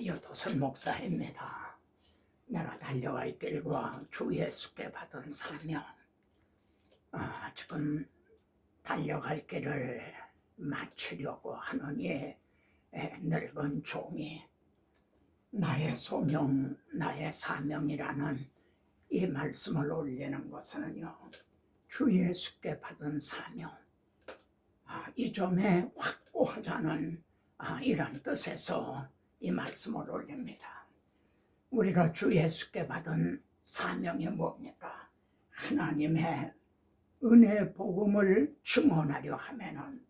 여도선 목사입니다. 내가 달려갈 길과 주 예수께 받은 사명, 지금 달려갈 길을 마치려고 하느니 늙은 종이 나의 소명, 나의 사명이라는 이 말씀을 올리는 것은요, 주 예수께 받은 사명, 이 점에 확고하자는 이런 뜻에서 이 말씀을 올립니다. 우리가 주 예수께 받은 사명이 뭡니까? 하나님의 은혜 복음을 증언하려 하면은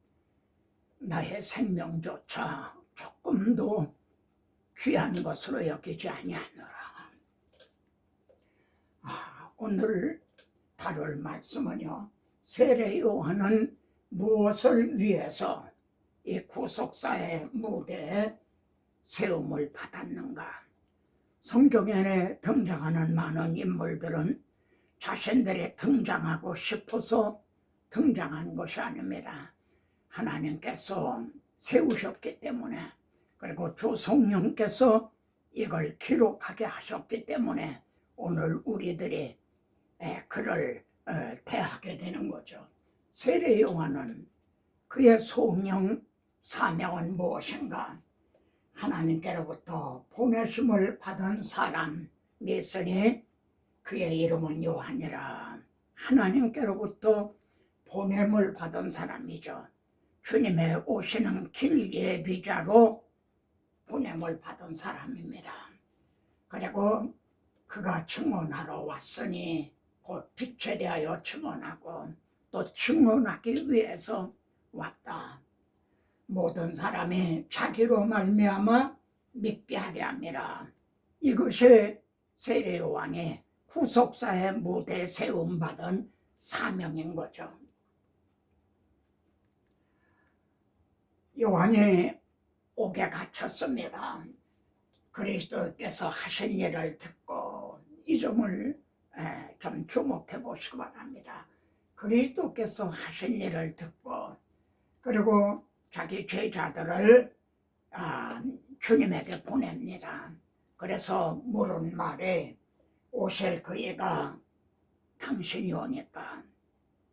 나의 생명조차 조금도 귀한 것으로 여기지 아니하노라. 오늘 다룰 말씀은요, 세례 요한은 무엇을 위해서 이 구속사의 무대에 세움을 받았는가? 성경에 등장하는 많은 인물들은 자신들이 등장하고 싶어서 등장한 것이 아닙니다. 하나님께서 세우셨기 때문에, 그리고 주 성령께서 이걸 기록하게 하셨기 때문에 오늘 우리들이 그를 대하게 되는 거죠. 세례 요한은 그의 소명, 사명은 무엇인가? 하나님께로부터 보내심을 받은 사람 있으니 그의 이름은 요한이라. 하나님께로부터 보냄을 받은 사람이죠. 주님의 오시는 길 예비자로 보냄을 받은 사람입니다. 그리고 그가 증언하러 왔으니 곧 빛에 대하여 증언하고 또 증언하기 위해서 왔다. 모든 사람이 자기로 말미암아 믿게 하려 함이라. 이것이 세례 요한이 구속사의 무대에 세움받은 사명인 거죠. 요한이 옥에 갇혔습니다. 그리스도께서 하신 일을 듣고 이 점을 좀 주목해 보시기 바랍니다. 그리스도께서 하신 일을 듣고 그리고 자기 제자들을 주님에게 보냅니다. 그래서 물은 말에 오실 그이가 당신이 오니까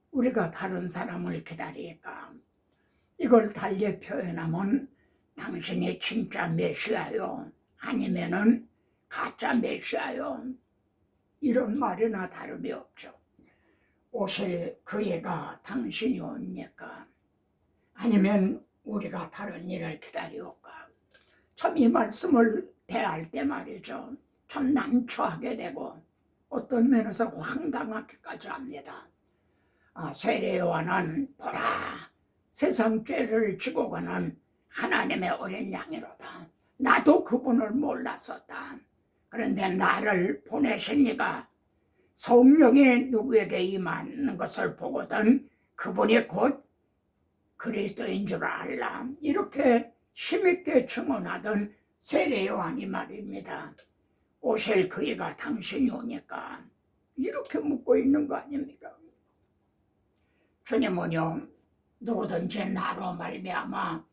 우리가 다른 사람을 기다리니까 이걸 달리 표현하면 당신이 진짜 메시아요 아니면은 가짜 메시아요, 이런 말이나 다름이 없죠. 오실 그이가 당신이 옵니까? 아니면 우리가 다른 일을 기다리올까? 참 이 말씀을 대할 때 말이죠, 참 난처하게 되고 어떤 면에서 황당하기까지 합니다. 세례 요한은 보라, 세상 죄를 지고 가는 하나님의 어린 양이로다. 나도 그분을 몰랐었다. 그런데 나를 보내신 이가 성령이 누구에게 임하는 것을 보거든 그분이 곧 그리스도인 줄 알라. 이렇게 힘있게 증언하던 세례 요한이 말입니다. 오실 그이가 당신이 오니까 이렇게 묻고 있는 거 아닙니까? 주님은요, 누구든지 나로 말미암아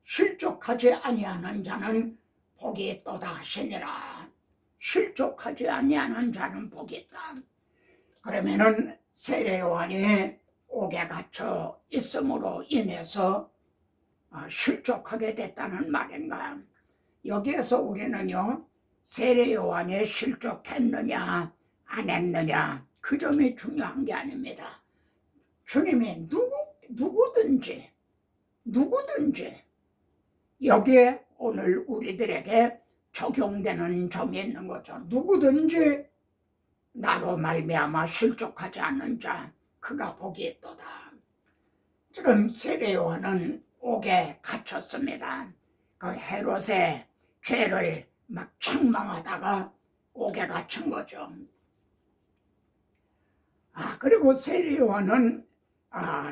실족하지 아니하는 자는 복이 있도다 하시니라. 실족하지 아니하는 자는 복이 있다. 그러면은 세례 요한이 옥에 갇혀 있음으로 인해서 실족하게 됐다는 말인가? 여기에서 우리는요, 세례 요한이 실족했느냐 안 했느냐 그 점이 중요한 게 아닙니다. 주님이 누구든지 여기에 오늘 우리들에게 적용되는 점이 있는 거죠. 누구든지 나로 말미암아 실족하지 않는 자 그가 복이 있도다. 지금 세례 요한은 옥에 갇혔습니다. 그 헤롯의 죄를 막 책망하다가 옥에 갇힌 거죠. 그리고 세례 요한은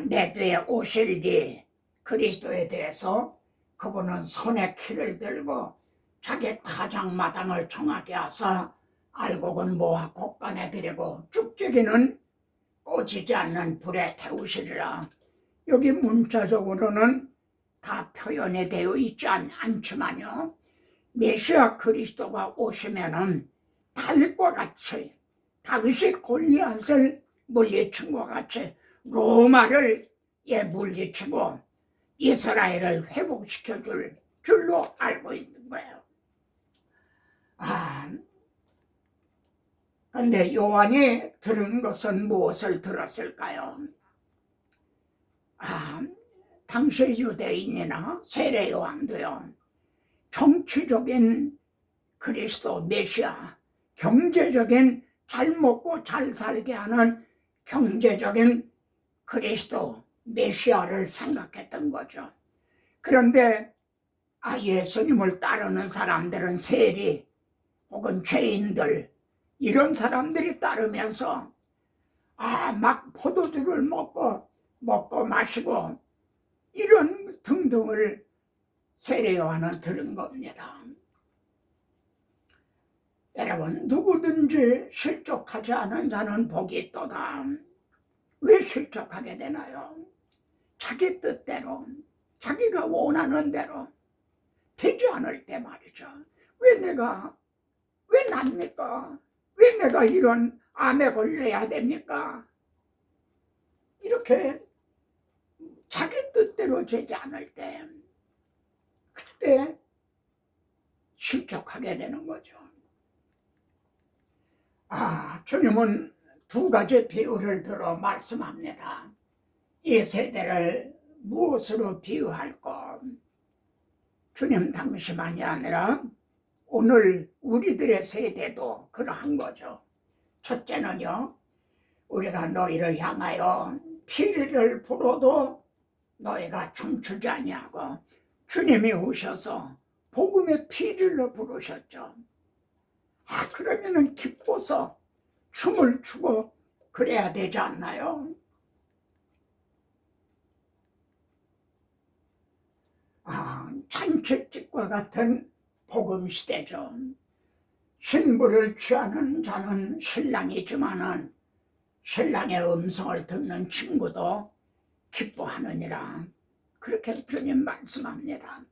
내 뒤에 오실 이 그리스도에 대해서 그분은 손에 키를 들고 자기 타작마당을 정하게 하사 알곡은 모아 곡간에 들이고 쭉지기는 꺼지지 않는 불에 태우시리라. 여기 문자적으로는 다 표현이 되어 있지 않지만요, 메시아 그리스도가 오시면은 다윗과 같이, 다윗이 골리앗을 물리친 것 같이 로마를 물리치고 이스라엘을 회복시켜 줄 줄로 알고 있는 거예요. 근데 요한이 들은 것은 무엇을 들었을까요? 당시 유대인이나 세례 요한도요, 정치적인 그리스도 메시아, 경제적인 잘 먹고 잘 살게 하는 경제적인 그리스도 메시아를 생각했던 거죠. 그런데 예수님을 따르는 사람들은 세리 혹은 죄인들, 이런 사람들이 따르면서 막 포도주를 먹고 마시고 이런 등등을 세례 요한은 들은 겁니다. 여러분, 누구든지 실족하지 않은 자는 복이 있도다. 왜 실족하게 되나요? 자기 뜻대로, 자기가 원하는 대로 되지 않을 때 말이죠. 왜 납니까? 왜 내가 이런 암에 걸려야 됩니까? 이렇게 자기 뜻대로 되지 않을 때, 그때 실족하게 되는 거죠. 주님은 두 가지 비유를 들어 말씀합니다. 이 세대를 무엇으로 비유할까? 주님 당시만이 아니라 오늘 우리들의 세대도 그러한 거죠. 첫째는요, 우리가 너희를 향하여 피리를 불어도 너희가 춤추지 아니하고, 주님이 오셔서 복음의 피리를 부르셨죠. 그러면은 기뻐서 춤을 추고 그래야 되지 않나요? 잔치집과 같은 복음 시대죠. 신부를 취하는 자는 신랑이지만은 신랑의 음성을 듣는 친구도 기뻐하느니라. 그렇게 주님 말씀합니다.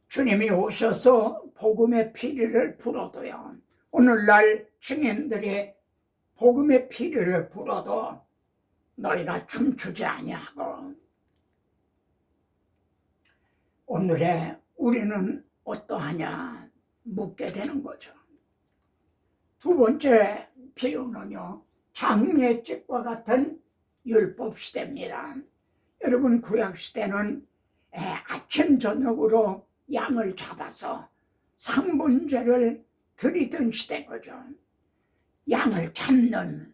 주님이 오셔서 복음의 피리를 불어도요, 오늘날 증인들이 복음의 피리를 불어도 너희가 춤추지 아니하고, 오늘의 우리는 어떠하냐 묻게 되는 거죠. 두 번째 비유는요, 장례집과 같은 율법 시대입니다. 여러분, 구약 시대는 아침 저녁으로 양을 잡아서 상분제를 드리던 시대거죠. 양을 잡는,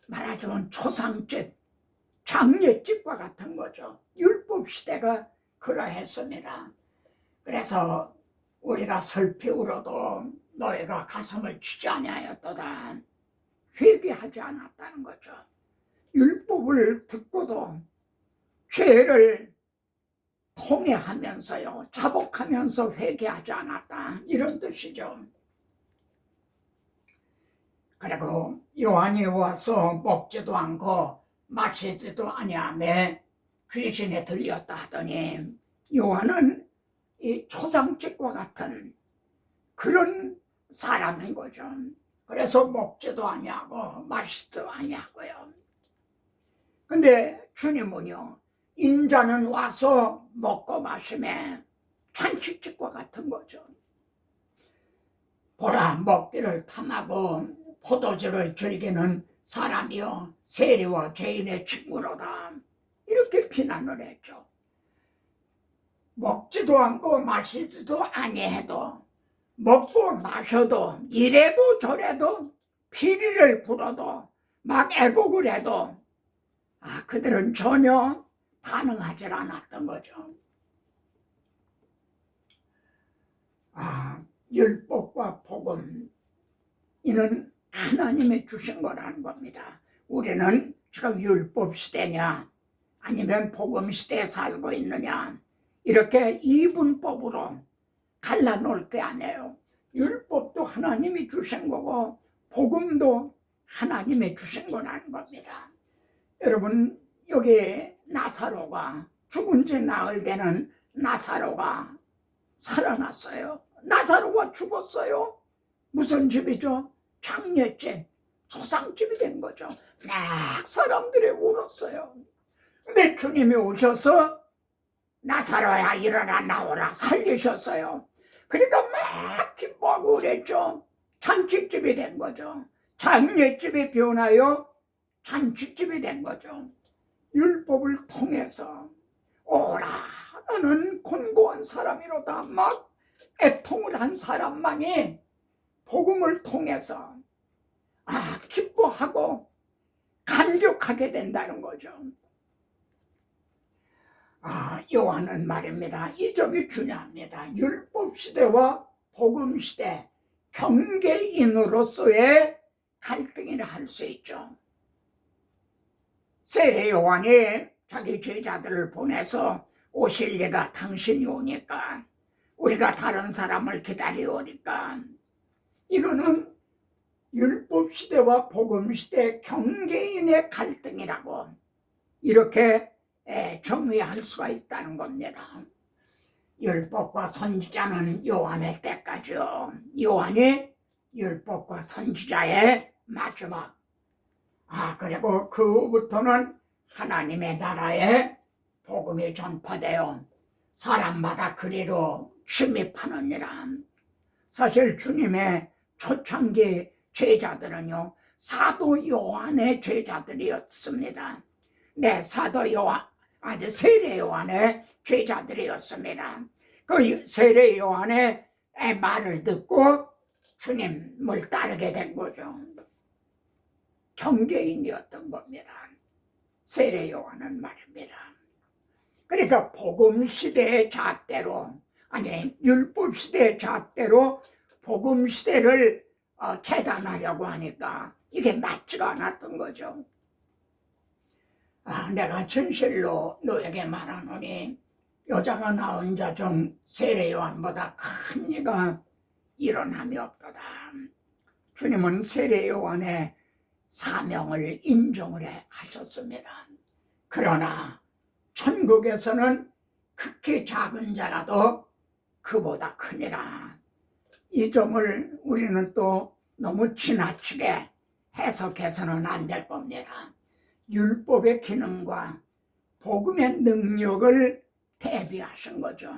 말하자면 초상집, 장례집과 같은 거죠. 율법 시대가 그러했습니다. 그래서 우리가 슬피 울어도 너희가 가슴을 치지 아니하였도다. 회개하지 않았다는 거죠. 율법을 듣고도 죄를 통회하면서요, 자복하면서 회개하지 않았다, 이런 뜻이죠. 그리고 요한이 와서 먹지도 않고 마시지도 아니하며 귀신에 들렸다 하더니, 요한은 이 초상집과 같은 그런 사람인 거죠. 그래서 먹지도 아니하고 마시지도 아니하고요. 근데 주님은요, 인자는 와서 먹고 마시며 잔치집과 같은 거죠. 보라, 먹기를 탐하고 포도주를 즐기는 사람이요, 세리와 죄인의 친구로다, 이렇게 비난을 했죠. 먹지도 않고 마시지도 아니해도, 먹고 마셔도, 이래도 저래도, 피리를 불어도, 막 애곡을 해도 그들은 전혀 반응하지 않았던 거죠. 율법과 복음, 이는 하나님이 주신 거라는 겁니다. 우리는 지금 율법 시대냐 아니면 복음 시대에 살고 있느냐, 이렇게 이분법으로 갈라놓을 게 아니에요. 율법도 하나님이 주신 거고 복음도 하나님이 주신 거라는 겁니다. 여러분, 여기 나사로가, 죽은 지 나흘 되는 나사로가 살아났어요. 나사로가 죽었어요. 무슨 집이죠? 장례집, 소상집이 된 거죠. 막 사람들이 울었어요. 근데 주님이 오셔서 나사로야 일어나 나오라 살리셨어요. 그러니까 막 기뻐하고 그랬죠. 잔치집이 된 거죠. 장례집이 변하여 잔치집이 된 거죠. 율법을 통해서 오라 나는 곤고한 사람이로다 막 애통을 한 사람만이 복음을 통해서 기뻐하고 감격하게 된다는 거죠. 요한은 말입니다. 이 점이 중요합니다. 율법 시대와 복음 시대 경계인으로서의 갈등이라 할 수 있죠. 세례 요한이 자기 제자들을 보내서 오실 리가 당신이 오니까 우리가 다른 사람을 기다려오니까 이거는 율법 시대와 복음 시대 경계인의 갈등이라고 이렇게 정의할 수가 있다는 겁니다. 율법과 선지자는 요한의 때까지요. 요한이 율법과 선지자의 마지막. 그리고 그 후부터는 하나님의 나라의 복음이 전파되어 사람마다 그리로 침입하느니라. 사실 주님의 초창기 제자들은요, 사도 요한의 제자들이었습니다. 네, 사도 요한, 세례 요한의 제자들이었습니다. 그 세례 요한의 말을 듣고 주님을 따르게 된 거죠. 경계인이었던 겁니다. 세례 요한은 말입니다. 그러니까 복음 시대의 잣대로, 율법 시대의 잣대로 복음 시대를 재단하려고 하니까 이게 맞지가 않았던 거죠. 내가 진실로 너에게 말하노니 여자가 낳은 자 중 세례 요한보다 큰 이가 일어남이 없도다. 주님은 세례 요한의 사명을 인정을 하셨습니다. 그러나 천국에서는 극히 작은 자라도 그보다 크니라. 이 점을 우리는 또 너무 지나치게 해석해서는 안 될 겁니다. 율법의 기능과 복음의 능력을 대비하신 거죠.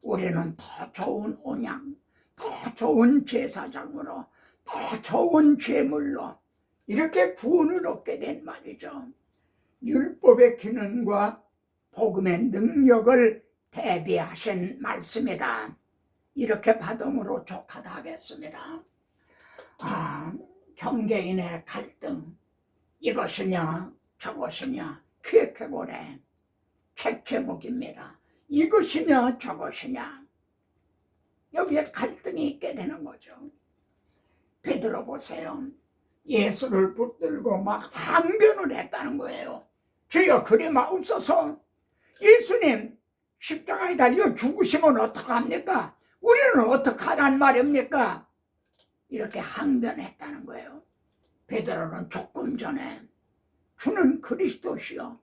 우리는 더 좋은 온양, 더 좋은 제사장으로, 더 좋은 제물로 이렇게 구원을 얻게 된 말이죠. 율법의 기능과 복음의 능력을 대비하신 말씀이다. 이렇게 받음으로 족하다 하겠습니다. 경계인의 갈등, 이것이냐 저것이냐 기획해보래. 책 제목입니다. 이것이냐 저것이냐. 여기에 갈등이 있게 되는 거죠. 베드로 보세요. 예수를 붙들고 막 항변을 했다는 거예요. 주여 그리 마옵소서. 예수님 십자가에 달려 죽으시면 어떡합니까? 우리는 어떡하란 말입니까? 이렇게 항변했다는 거예요. 베드로는 조금 전에 주는 그리스도시요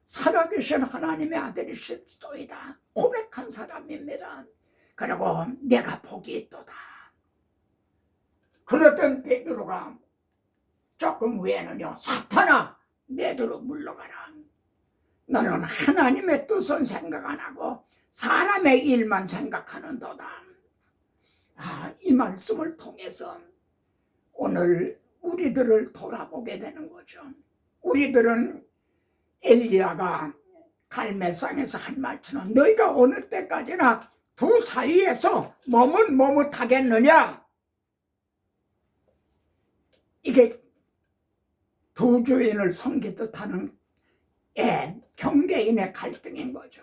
살아계신 하나님의 아들이시소이다 고백한 사람입니다. 그리고 내가 복이 있도다. 그랬던 베드로가 조금 후에는요, 사탄아 내게로 물러가라. 너는 하나님의 뜻은 생각 안 하고 사람의 일만 생각하는도다. 이 말씀을 통해서 오늘 우리들을 돌아보게 되는 거죠. 우리들은 엘리야가 갈멜산에서 한 말처럼 너희가 어느 때까지나 두 사이에서 머뭇머뭇하겠느냐. 이게 두 주인을 섬기듯 하는 경계인의 갈등인 거죠.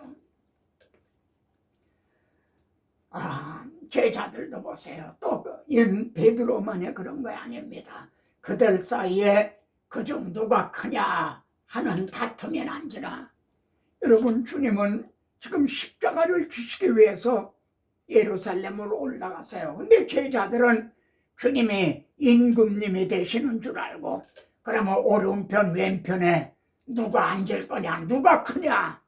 제자들도 보세요. 또 베드로만의 그런 거 아닙니다. 그들 사이에 그중 누가 크냐 하는 다툼이 난지라. 여러분 주님은 지금 십자가를 주시기 위해서 예루살렘으로 올라가세요. 근데 제자들은 주님이 임금님이 되시는 줄 알고 그러면 오른편 왼편에 누가 앉을 거냐 누가 크냐.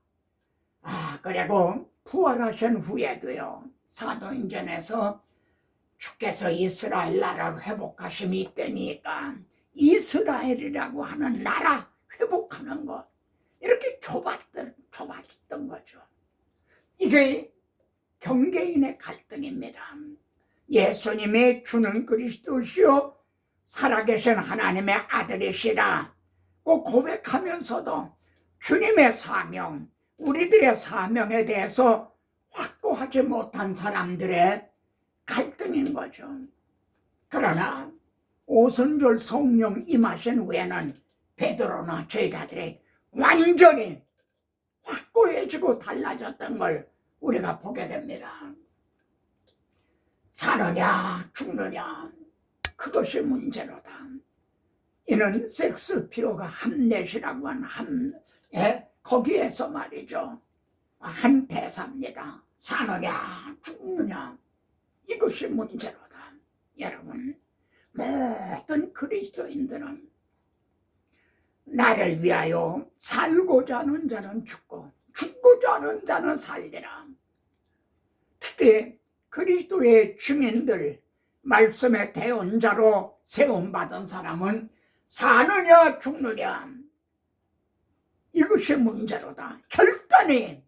그리고 부활하신 후에도요 사도행전에서 주께서 이스라엘 나라를 회복하심이 있다니까 이스라엘이라고 하는 나라 회복하는 것 이렇게 좁았던 거죠. 이게 경계인의 갈등입니다. 예수님이 주는 그리스도시요 살아계신 하나님의 아들이시라 꼭 고백하면서도 주님의 사명, 우리들의 사명에 대해서 확고하지 못한 사람들의 갈등인 거죠. 그러나 오순절 성령 임하신 후에는 베드로나 제자들이 완전히 확고해지고 달라졌던 걸 우리가 보게 됩니다. 사느냐 죽느냐 그것이 문제로다. 이는 섹스피어가 함넷이라고 하는 거기에서 말이죠. 한 대사입니다. 사느냐 죽느냐 이것이 문제로다. 여러분 모든 그리스도인들은 나를 위하여 살고자 하는 자는 죽고 죽고자 하는 자는 살리라. 특히 그리스도의 증인들 말씀의 대언자로 세움받은 사람은 사느냐 죽느냐 이것이 문제로다. 결단이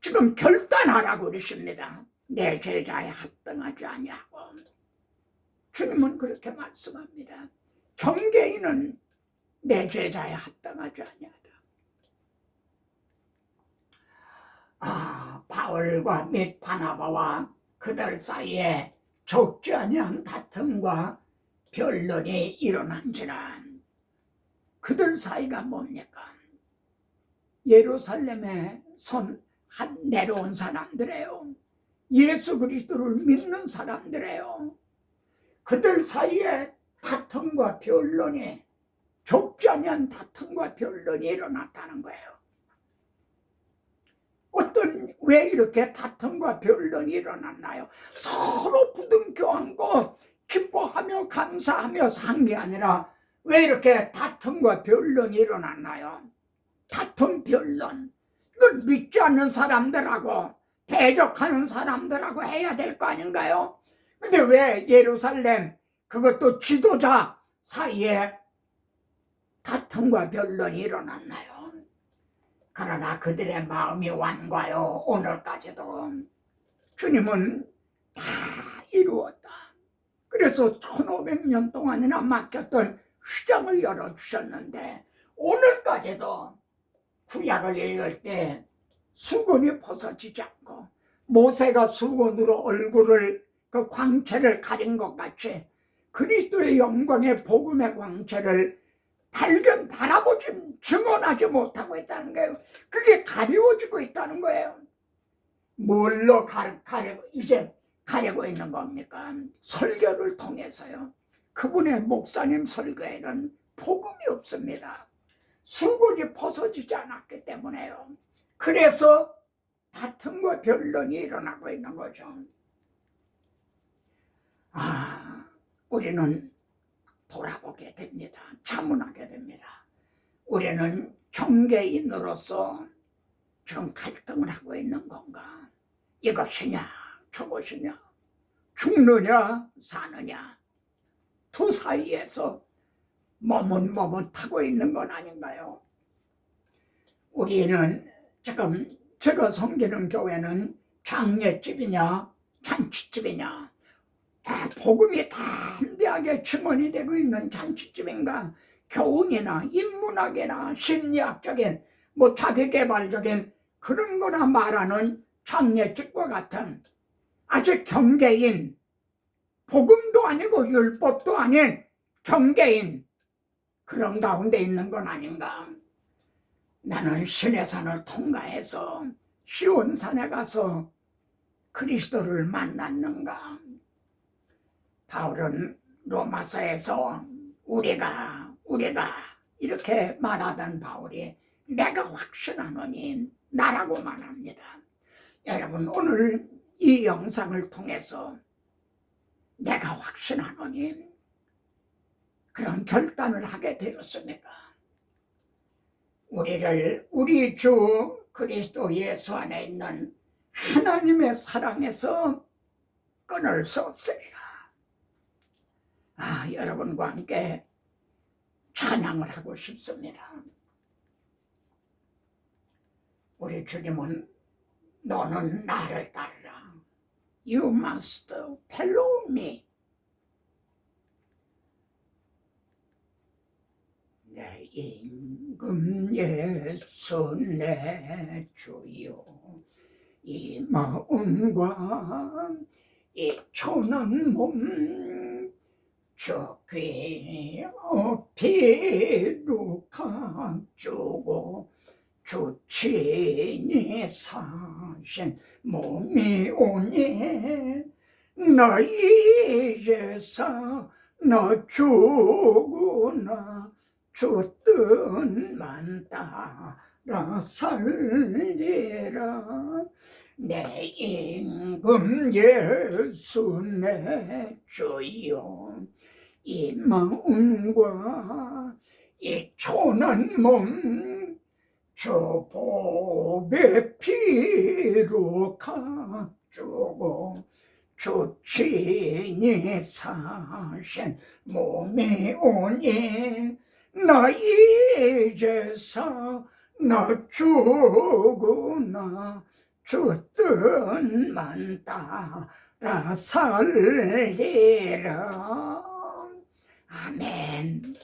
지금 결단하라고 그러십니다. 내 제자에 합당하지 아니하고 주님은 그렇게 말씀합니다. 경계인은 내 제자에 합당하지 아니하다. 바울과 및 바나바와 그들 사이에 적지 아니한 다툼과 변론이 일어난지라. 그들 사이가 뭡니까? 예루살렘에 내려온 사람들이에요. 예수 그리스도를 믿는 사람들이에요. 그들 사이에 다툼과 변론이 적지 아니한 다툼과 변론이 일어났다는 거예요. 왜 이렇게 다툼과 변론이 일어났나요? 서로 부둥켜 안고 기뻐하며 감사하며 산 게 아니라 왜 이렇게 다툼과 변론이 일어났나요? 다툼 변론 이걸 믿지 않는 사람들하고 대적하는 사람들하고 해야 될 거 아닌가요? 근데 왜 예루살렘 그것도 지도자 사이에 다툼과 변론이 일어났나요? 그러나 그들의 마음이 완고하여 오늘까지도 주님은 다 이루었다. 그래서 1500년 동안이나 막혔던 휘장을 열어주셨는데 오늘까지도 구약을 읽을 때 수건이 벗어지지 않고 모세가 수건으로 얼굴을 그 광채를 가린 것 같이 그리스도의 영광의 복음의 광채를 바라보지 증언하지 못하고 있다는 거예요. 그게 가려워지고 있다는 거예요. 뭘로 이제 가리고 있는 겁니까? 설교를 통해서요. 그분의 목사님 설교에는 복음이 없습니다. 수건이 벗어지지 않았기 때문에요. 그래서 다툼과 변론이 일어나고 있는 거죠. 우리는 돌아보게 됩니다. 자문하게 됩니다. 우리는 경계인으로서 지금 갈등을 하고 있는 건가? 이것이냐 저것이냐 죽느냐 사느냐 두 사이에서 머뭇머뭇하고 있는 건 아닌가요? 우리는 지금 제가 섬기는 교회는 장례집이냐 잔치집이냐 복음이 담대하게 증언이 되고 있는 잔치집인가 교훈이나 인문학이나 심리학적인 자기개발적인 그런 거나 말하는 장례집과 같은 아주 경계인 복음도 아니고 율법도 아닌 경계인 그런 가운데 있는 건 아닌가. 나는 시내산을 통과해서 시온산에 가서 그리스도를 만났는가. 바울은 로마서에서 우리가 이렇게 말하던 바울이 내가 확신하노니 나라고 말합니다. 여러분 오늘 이 영상을 통해서 내가 확신하노니 그런 결단을 하게 되었습니까? 우리 주 그리스도 예수 안에 있는 하나님의 사랑에서 끊을 수 없으리라. 여러분과 함께 찬양을 하고 싶습니다. 우리 주님은 너는 나를 따르라. You must follow me. 내 임금 예수 내 주여, 이 마음과 이 천한 몸 주께 피로 감추고 주 친히 사신 몸이 오니 나 이제서 너 죽으나 주 뜻만 따라 살리라. 내 임금 예수 내 주여, 이 마음과 이 천한 몸 주 보배 피로 감추고 주 친히 사신 몸이 오니 나 이제서 나 죽으나 주 뜻만 따라 살리라. 아멘.